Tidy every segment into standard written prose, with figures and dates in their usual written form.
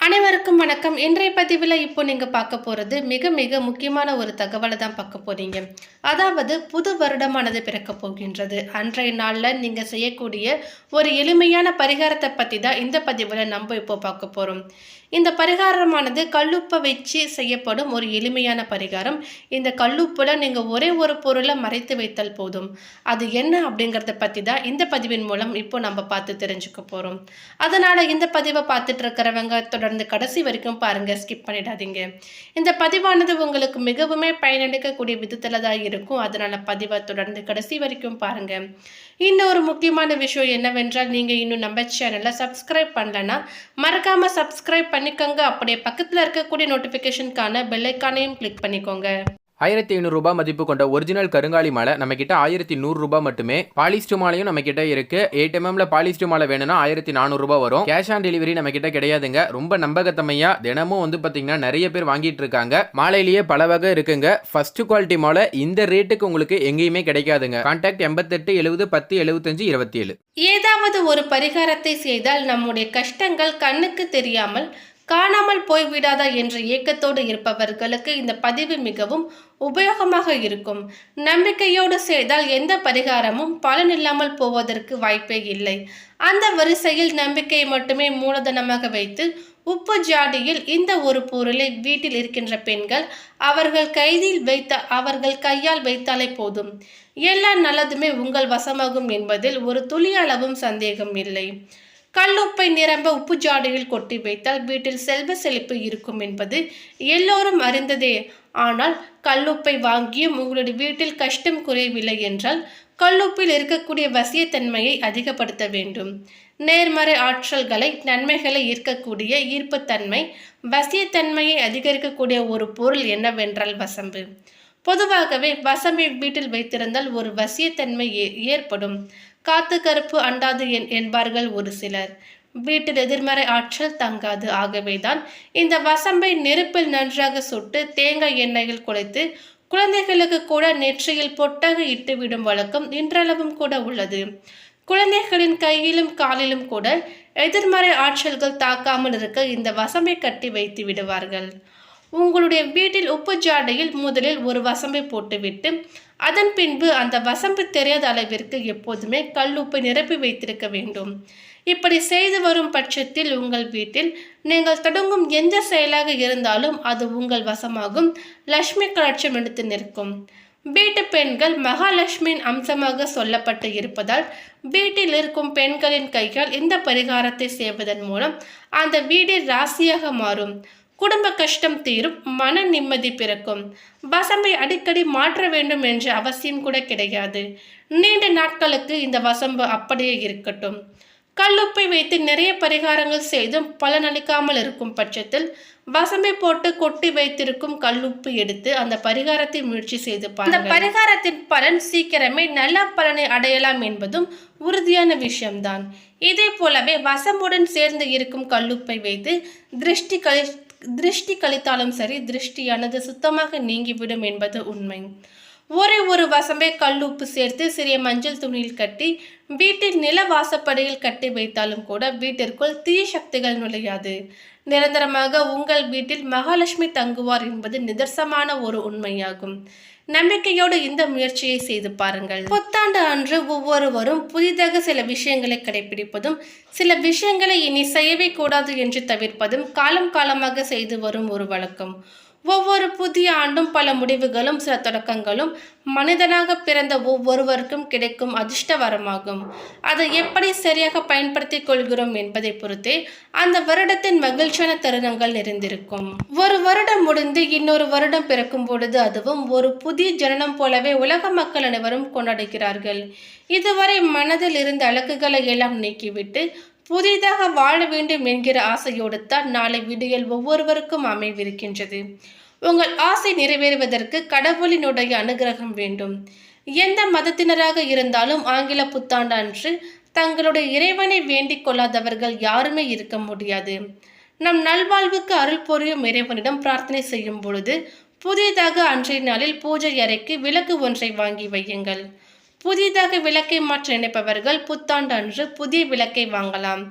அனைவருக்கும் வணக்கம். இன்றைய பதிவில் இப்போ நீங்க பார்க்க போறது மிக மிக முக்கியமான ஒரு தகவலை தான் பார்க்க போறீங்க. அதாவது புது வருடமானது பிறக்கப் போகின்றது. அன்றைய நாள்ல நீங்க செய்யக்கூடிய ஒரு எளிமையான பரிகாரத்தை பத்தி தான் இந்த பதிவில் நம்ம இப்போ பார்க்க போறோம். இந்த பரிகாரமானது கல்லுப்பை வச்சு செய்யப்படும் ஒரு எளிமையான பரிகாரம். இந்த கல்லுப்புல நீங்க ஒரே ஒரு பொருளை மறைத்து வைத்தால் போதும். அது என்ன அப்படிங்கிறத பத்தி தான் இந்த பதிவின் மூலம் இப்போ நம்ம பார்த்து தெரிஞ்சுக்க போறோம். அதனால இந்த பதிவை பார்த்துட்டு இருக்கிறவங்க தொடர்ந்து கடைசி வரைக்கும் பாருங்க, ஸ்கிப் பண்ணிடாதீங்க. இந்த பதிவானது உங்களுக்கு மிகவுமே பயனளிக்கக்கூடிய விதத்துல தான் இருக்கும். அதனால பதிவை தொடர்ந்து கடைசி வரைக்கும் பாருங்க. இன்னொரு முக்கியமான விஷயம் என்னவென்றால், நீங்க இன்னும் நம்ம சேனலை சப்ஸ்கிரைப் பண்ணலன்னா மறக்காம சப்ஸ்கிரைப் பண்ணிக்கோங்க. அப்படியே பக்கத்துல இருக்கக்கூடிய நோட்டிபிகேஷனுக்கான பெல் ஐக்கானையும் கிளிக் பண்ணிக்கோங்க. 1500 ரூபாய் மதிப்பு கொண்ட ஒரிஜினல் கருங்காலி மாலை நம்ம கிட்ட 1100 ரூபாய் மட்டுமே. பாலிஸ்டர் மாலையும் நம்ம கிட்ட இருக்கு. 8 mm பாலிஸ்டர் மாலை வேணும்னா 1400 ரூபாய் வரும். கேஷ் ஆன் டெலிவரி நம்ம கிட்ட கிடையாதுங்க. ரொம்ப நம்பகத்தமையா தினமும் பாத்தீங்கன்னா நிறைய பேர் வாங்கிட்டு இருக்காங்க. மாலையிலேயே பல வகை இருக்குங்க. ஃபர்ஸ்ட் குவாலிட்டி மாலை இந்த ரேட்டுக்கு உங்களுக்கு எங்கேயுமே கிடைக்காதுங்க. கான்டாக்ட் 88 70 10 75 27. ஏதாவது ஒரு பரிகாரத்தை செய்தால் நம்முடைய கஷ்டங்கள் கண்ணுக்கு தெரியாமல் காணாமல் போய்விடாதா என்ற ஏக்கத்தோடு இருப்பவர்களுக்கு இந்த பதிவு மிகவும் உபயோகமாக இருக்கும். நம்பிக்கையோடு செய்தால் எந்த பரிகாரமும் பலனில்லாமல் போவதற்கு வாய்ப்பே இல்லை. அந்த வரிசையில் நம்பிக்கையை மட்டுமே மூலதனமாக வைத்து உப்பு ஜாடியில் இந்த ஒரு பொருளை வீட்டில் இருக்கின்ற பெண்கள் அவர்கள் கையால் வைத்தாலே போதும். எல்லா நல்லதுமே உங்கள் வசமாகும் என்பதில் ஒரு துளி அளவும் சந்தேகம் இல்லை. கல்லுப்பை நிரம்ப உப்பு ஜாடியில் கொட்டி வைத்தால் வீட்டில் செல்வ செழிப்பு இருக்கும் என்பது எல்லோரும் அறிந்ததே. ஆனால் கல்லுப்பை வாங்கியும் உங்களுடைய வீட்டில் கஷ்டம் குறையவில்லை என்றால் கல்லுப்பில் இருக்கக்கூடிய வசியத்தன்மையை அதிகப்படுத்த வேண்டும். நேர்மறை ஆற்றல்களை நன்மைகளை ஈர்க்கக்கூடிய ஈர்ப்புத்தன்மை வசியத்தன்மையை அதிகரிக்கக்கூடிய ஒரு பொருள் என்னவென்றால் வசம்பு. பொதுவாகவே வசம்பை வீட்டில் வைத்திருந்தால் ஒரு வசியத்தன்மை ஏற்படும். காத்து கருப்பு அண்டாது என்பார்கள் ஒரு சிலர். வீட்டில் எதிர்மறை ஆற்றல் தங்காது. ஆகவேதான் இந்த வசம்பை நெருப்பில் நன்றாக சுட்டு தேங்காய் எண்ணெயில் குழைத்து குழந்தைகளுக்கு கூட நெற்றியில் பொட்டாக இட்டுவிடும் வழக்கம் இன்றளவும் கூட உள்ளது. குழந்தைகளின் கையிலும் காலிலும் கூட எதிர்மறை ஆற்றல்கள் தாக்காமல் இருக்க இந்த வசம்பை கட்டி வைத்து விடுவார்கள். உங்களுடைய வீட்டில் உப்பு ஜாடையில் முதலில் ஒரு வசம்பை போட்டுவிட்டு அதன் பின்பு அந்த வசம்பு தெரியாத அளவிற்கு எப்போதுமே கல்லுப்பை நிரப்பி வைத்திருக்க வேண்டும். இப்படி செய்து வரும் பட்சத்தில் உங்கள் வீட்டில் நீங்கள் தொடங்கும் எந்த செயலாக இருந்தாலும் அது உங்கள் வசமாகும். லட்சுமி கடாட்சம் எடுத்து நிற்கும். வீட்டு பெண்கள் மகாலட்சுமியின் அம்சமாக சொல்லப்பட்டு இருப்பதால் வீட்டில் இருக்கும் பெண்களின் கையால் இந்த பரிகாரத்தை செய்வதன் மூலம் அந்த வீடு ராசியாக மாறும். குடும்ப கஷ்டம் தீரும். மன நிம்மதி பிறக்கும். வசம்பை அடிக்கடி மாற்ற வேண்டும் என்ற அவசியம் கூட கிடையாது. நீண்ட நாட்களுக்கு இந்த வசம்பு அப்படியே இருக்கட்டும். கல்லுப்பை வைத்து நிறைய பரிகாரங்கள் செய்தும் பலனளிக்காமல் இருக்கும் பட்சத்தில் வசம்பை போட்டு கொட்டி வைத்திருக்கும் கல்லுப்பு எடுத்து அந்த பரிகாரத்தை முயற்சி செய்து பாருங்கள். அந்த பரிகாரத்தின் பலன் சீக்கிரமே நல்ல பலனை அடையலாம் என்பதும் உறுதியான விஷயம்தான். இதே போலவே வசம்புடன் சேர்ந்து இருக்கும் கல்லுப்பை வைத்து திருஷ்டி கழித்தாலும் சரி, திருஷ்டியானது சுத்தமாக நீங்கிவிடும் என்பது உண்மை. ஒரே ஒரு வசம்பை கல்லுப்பு சேர்த்து சிறிய மஞ்சள் துணியில் கட்டி வீட்டில் நில வாசப்படியில் கட்டி வைத்தாலும் கூட வீட்டிற்குள் தீய சக்திகள் நுழையாது. நிரந்தரமாக உங்கள் வீட்டில் மகாலட்சுமி தங்குவார் என்பது நிதர்சனமான ஒரு உண்மையாகும். நம்பிக்கையோடு இந்த முயற்சியை செய்து பாருங்கள். புத்தாண்டு அன்று ஒவ்வொருவரும் புதிதாக சில விஷயங்களை கடைபிடிப்பதும் சில விஷயங்களை இனி செய்யவே கூடாது என்று தவிர்ப்பதும் காலம் காலமாக செய்து வரும் ஒரு வழக்கம். ஒவ்வொரு புதிய ஆண்டும் பல முடிவுகளும் சில தொடக்கங்களும் மனிதனாக பிறந்த ஒவ்வொருவருக்கும் கிடைக்கும் அதிர்ஷ்ட வரமாகும். அதை எப்படி சரியாக பயன்படுத்தி கொள்கிறோம் என்பதை பொறுத்தே அந்த வருடத்தின் மகிழ்ச்சியான தருணங்கள் நிறைந்திருக்கும். ஒரு வருடம் முடிந்து இன்னொரு வருடம் பிறக்கும் பொழுது அதுவும் ஒரு புதிய ஜனனம் போலவே உலக மக்கள் அனைவரும் கொண்டாடுகிறார்கள். இதுவரை மனதில் இருந்த அழகுகளை எல்லாம் நீக்கிவிட்டு புதிதாக வாழ வேண்டும் என்கிற ஆசையோடு தான் நாளை விடியல் ஒவ்வொருவருக்கும் அமைவிருக்கின்றது. உங்கள் ஆசை நிறைவேறுவதற்கு கடவுளினுடைய அனுகிரகம் வேண்டும். எந்த மதத்தினராக இருந்தாலும் ஆங்கில புத்தாண்டு அன்று தங்களுடைய இறைவனை வேண்டிக் கொள்ளாதவர்கள் யாருமே இருக்க முடியாது. நம் நல்வாழ்வுக்கு அருள் புரியும் இறைவனிடம் பிரார்த்தனை செய்யும் பொழுது புதிதாக அன்றைய நாளில் பூஜை அறைக்கு விளக்கு ஒன்றை வாங்கி வையுங்கள். புதிதாக விளக்கை மாற்ற நினைப்பவர்கள் புத்தாண்டு அன்று புதிய விளக்கை வாங்கலாம்.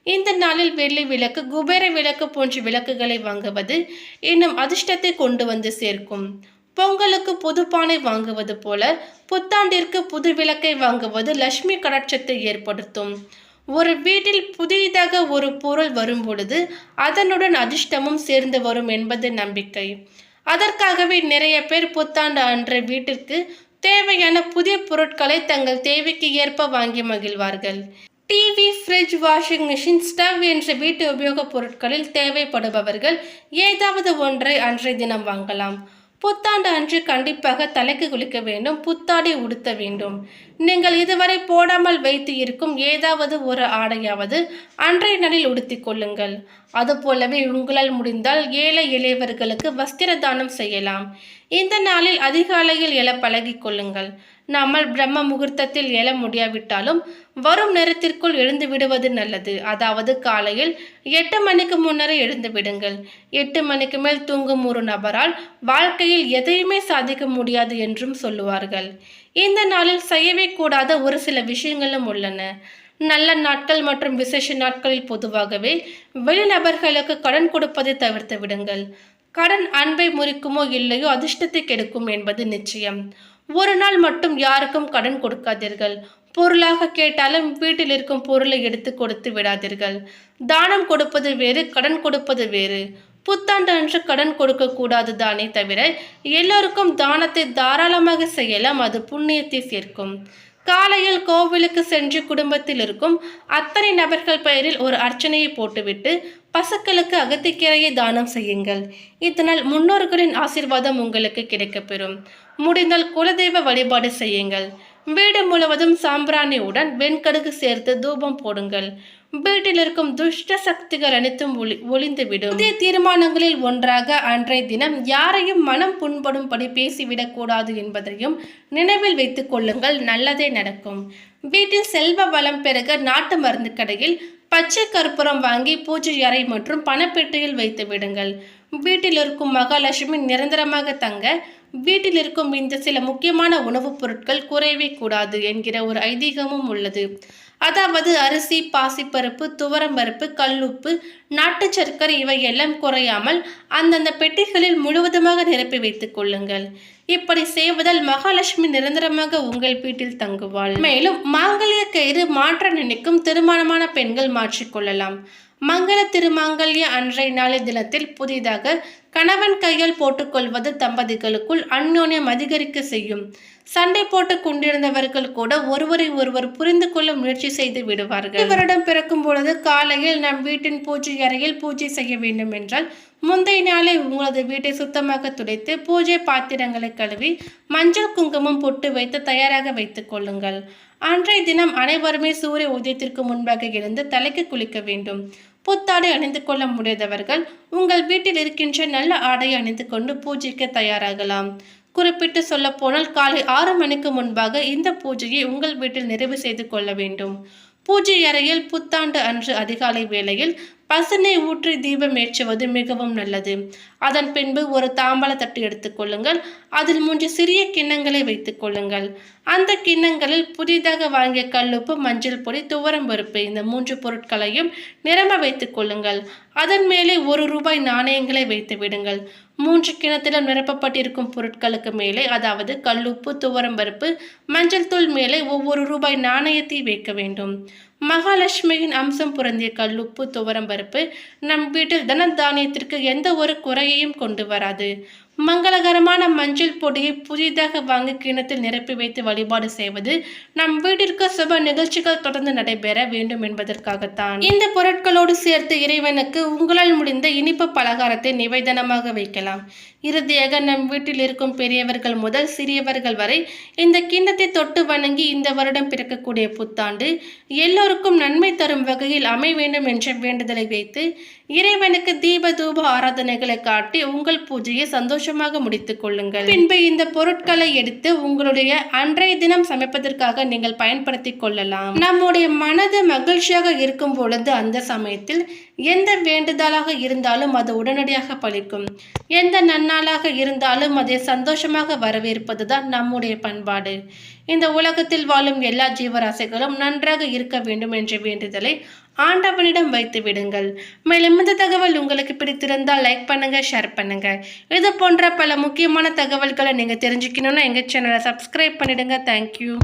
இந்த நாளில் வெள்ளி விளக்கு, குபேர விளக்கு போன்ற விளக்குகளை வாங்குவது இன்னும் அதிர்ஷ்டத்தை கொண்டு வந்து சேர்க்கும். பொங்கலுக்கு புதுப்பானை வாங்குவது போல புத்தாண்டிற்கு புது விளக்கை வாங்குவது லட்சுமி கடாட்சத்தை ஏற்படுத்தும். ஒரு வீட்டில் புதிதாக ஒரு பொருள் வரும் பொழுது அதனுடன் அதிர்ஷ்டமும் சேர்ந்து வரும் என்பது நம்பிக்கை. அதற்காகவே நிறைய பேர் புத்தாண்டு அன்று வீட்டிற்கு தேவையான புதிய பொருட்களை தங்கள் தேவைக்கு ஏற்ப வாங்கி மகிழ்வார்கள். TV, fridge, washing machine, stove என்ற வீட்டு உபயோகப் பொருட்களில் தேவைப்படுபவர்கள் ஏதாவது ஒன்றை அன்றைய தினம் வாங்கலாம். புத்தாண்டு அன்று கண்டிப்பாக தலைக்கு குளிக்க வேண்டும், புத்தாடை உடுத்த வேண்டும். நீங்கள் இதுவரை போடாமல் வைத்து இருக்கும் ஏதாவது ஒரு ஆடையாவது அன்றைய நாளில் உடுத்திக் கொள்ளுங்கள். அதுபோலவே உங்களால் முடிந்தால் ஏழை எளியவர்களுக்கு வஸ்திர தானம் செய்யலாம். இந்த நாளில் அதிகாலையில் எழ பழகிக் கொள்ளுங்கள். நம்மால் பிரம்ம முகூர்த்தத்தில் எழ முடியாவிட்டாலும் வரும் நேரத்திற்குள் எழுந்து விடுவது நல்லது. அதாவது காலையில் 8 மணிக்கு முன்னரே எழுந்து விடுங்கள். 8 மணிக்கு மேல் தூங்கும் ஒரு நபரால் வாழ்க்கையில் எதையுமே சாதிக்க முடியாது என்றும் சொல்லுவார்கள். இந்த நாளில் செய்யவே கூடாத ஒரு சில விஷயங்களும் உள்ளன. நல்ல நாட்கள் மற்றும் விசேஷ நாட்களில் பொதுவாகவே வெளிநபர்களுக்கு கடன் கொடுப்பதை தவிர்த்து விடுங்கள். கடன் அன்பை முறிக்குமோ இல்லையோ அதிர்ஷ்டத்தை கெடுக்கும் என்பது நிச்சயம். ஒரு நாள் மட்டும் யாருக்கும் கடன் கொடுக்காதீர்கள். பொருளாக கேட்டாலும் வீட்டில் இருக்கும் பொருளை எடுத்து கொடுத்து விடாதீர்கள். தானம் கொடுப்பது வேறு, கடன் கொடுப்பது வேறு. புத்தாண்டு அன்று கடன் கொடுக்க கூடாது தானே தவிர எல்லோருக்கும் தானத்தை தாராளமாக செய்யலாம். அது புண்ணியத்தை சேர்க்கும். காலையில் கோவிலுக்கு சென்று குடும்பத்தில் இருக்கும் அத்தனை நபர்கள் பெயரில் ஒரு அர்ச்சனையை போட்டுவிட்டு பசுக்களுக்கு அகத்திக்கீரையை தானம் செய்யுங்கள். இதனால் முன்னோர்களின் ஆசீர்வாதம் உங்களுக்கு கிடைக்கப்பெறும். முடிந்தால் குலதெய்வ வழிபாடு செய்யுங்கள். வீடு முழுவதும் சாம்பிராணியுடன் வெண்கடுகு சேர்த்து தூபம் போடுங்கள். வீட்டில் இருக்கும் துஷ்ட சக்திகள் அனைத்தும் ஒளிந்துவிடும். புதிய தீர்மானங்களில் ஒன்றாக அன்றைய தினம் யாரையும் மனம் புண்படும்படி பேசிவிடக்கூடாது என்பதையும் நினைவில் வைத்துக் கொள்ளுங்கள். நல்லதே நடக்கும். வீட்டில் செல்வ வளம் பெருக நாட்டு மருந்து கடையில் பச்சை கற்பூரம் வாங்கி பூஜை அறை மற்றும் பணப்பெட்டியில் வைத்து விடுங்கள். வீட்டில் இருக்கும் மகாலட்சுமி நிரந்தரமாக தங்க வீட்டில் இருக்கும் இந்த சில முக்கியமான உணவுப் பொருட்கள் குறையவே கூடாது என்கிற ஒரு ஐதீகமும் உள்ளது. அதாவது அரிசி, பாசிப்பருப்பு, துவரம்பருப்பு, கல்லுப்பு, நாட்டு சர்க்கரை இவையெல்லாம் குறையாமல் அந்தந்த பெட்டிகளில் முழுவதுமாக நிரப்பி வைத்துக் கொள்ளுங்கள். இப்படி செய்வதால் மகாலட்சுமி நிரந்தரமாக உங்கள் வீட்டில் தங்குவாள். மேலும் மாங்கல்ய கயிறு மாற்ற நினைக்கும் திருமணமான பெண்கள் மாற்றிக்கொள்ளலாம். மங்கள திருமாங்கல்ய அன்றைய நாளை தினத்தில் புதிதாக கணவன் கையால் போட்டுக்கொள்வது தம்பதிகளுக்குள் அந்யோன்யம் அதிகரிக்க செய்யும். சண்டை போட்டு கொண்டிருந்தவர்கள் கூட ஒருவரை ஒருவர் புரிந்து கொள்ள முயற்சி செய்து விடுவார்கள். வருடம் பிறக்கும் பொழுது காலையில் நம் வீட்டின் பூஜை அறையில் பூஜை செய்ய வேண்டும் என்றால் முந்தைய நாளே உங்களது வீட்டை சுத்தமாக துடைத்து பூஜை பாத்திரங்களை கழுவி மஞ்சள் குங்குமம் பொட்டு வைத்து தயாராக வைத்துக் கொள்ளுங்கள். அன்றைய தினம் அனைவருமே சூரிய உதயத்திற்கு முன்பாக எழுந்து தலைக்கு குளிக்க வேண்டும். புத்தாடை அணிந்து கொள்ள முடியாதவர்கள் உங்கள் வீட்டில் இருக்கின்ற நல்ல ஆடையை அணிந்து கொண்டு பூஜைக்கு தயாராகலாம். குறிப்பிட்டு சொல்ல போனால் காலை 6 மணிக்கு முன்பாக இந்த பூஜையை உங்கள் வீட்டில் நிறைவு செய்து கொள்ள வேண்டும். பூஜை அறையில் புத்தாண்டு அன்று அதிகாலை வேளையில் பசுனை ஊற்றி தீபம் ஏற்றுவது மிகவும் நல்லது. அதன் பின்பு ஒரு தாம்பாள தட்டு எடுத்துக்கொள்ளுங்கள். அதில் 3 சிறிய கிண்ணங்களை வைத்துக் கொள்ளுங்கள். அந்த கிண்ணங்களில் புதிதாக வாங்கிய கல்லுப்பு, மஞ்சள் பொடி, துவரம்பருப்பு இந்த 3 பொருட்களையும் நிரம்ப வைத்துக் கொள்ளுங்கள். அதன் மேலே ₹1 நாணயங்களை வைத்து விடுங்கள். 3 கிணத்திலும் நிரப்பப்பட்டிருக்கும் பொருட்களுக்கு மேலே, அதாவது கல்லுப்பு, துவரம்பருப்பு, மஞ்சள் தூள் மேலே ஒவ்வொரு ₹1 நாணயத்தை வைக்க வேண்டும். மகாலட்சுமியின் அம்சம் பொருந்திய கல்லுப்பு, துவரம்பருப்பு நம் வீட்டில் தன தானியத்திற்கு எந்த ஒரு குறையையும் கொண்டு வராது. மங்களகரமான மஞ்சள் பொடியை புதிதாக வாங்கி கிணத்தில் நிரப்பி வைத்து வழிபாடு செய்வது நம் வீட்டிற்கு சுப நிகழ்ச்சிகள் தொடர்ந்து நடைபெற வேண்டும் என்பதற்காகத்தான். இந்த பொருட்களோடு சேர்த்து இறைவனுக்கு உங்களால் முடிந்த இனிப்பு பலகாரத்தை நிவேதனமாக வைக்கலாம். இறுதியாக நம் வீட்டில் இருக்கும் பெரியவர்கள் முதல் சிறியவர்கள் வரை இந்த கிண்ணத்தை தொட்டு வணங்கி இந்த வருடம் பிறக்கக்கூடிய புத்தாண்டு எல்லோருக்கும் நன்மை தரும் வகையில் அமைய வேண்டும் என்ற வேண்டுதலை வைத்து இறைவனுக்கு தீப தூப ஆராதனைகளை காட்டி உங்கள் பூஜையை சந்தோஷமாக முடித்துக் கொள்ளுங்கள். பின்பு இந்த பொருட்களை எடுத்து உங்களுடைய அன்றைய தினம் சமைப்பதற்காக நீங்கள் பயன்படுத்தி கொள்ளலாம். நம்முடைய மனது மகிழ்ச்சியாக இருக்கும் பொழுது அந்த சமயத்தில் எந்த வேண்டுதலாக இருந்தாலும் அது உடனடியாக பலிக்கும். எந்த நன்னாளாக இருந்தாலும் அதை சந்தோஷமாக வரவேற்பதுதான் நம்முடைய பண்பாடு. இந்த உலகத்தில் வாழும் எல்லா ஜீவராசிகளும் நன்றாக இருக்க வேண்டும் என்ற வேண்டுதலை ஆண்டவனிடம் வைத்து விடுங்கள். மேலும் இந்த தகவல் உங்களுக்கு பிடித்திருந்தால் லைக் பண்ணுங்க, ஷேர் பண்ணுங்க. இது போன்ற பல முக்கியமான தகவல்களை நீங்க தெரிஞ்சுக்கணும்னா எங்க சேனலை சப்ஸ்கிரைப் பண்ணிடுங்க. தேங்க்யூ.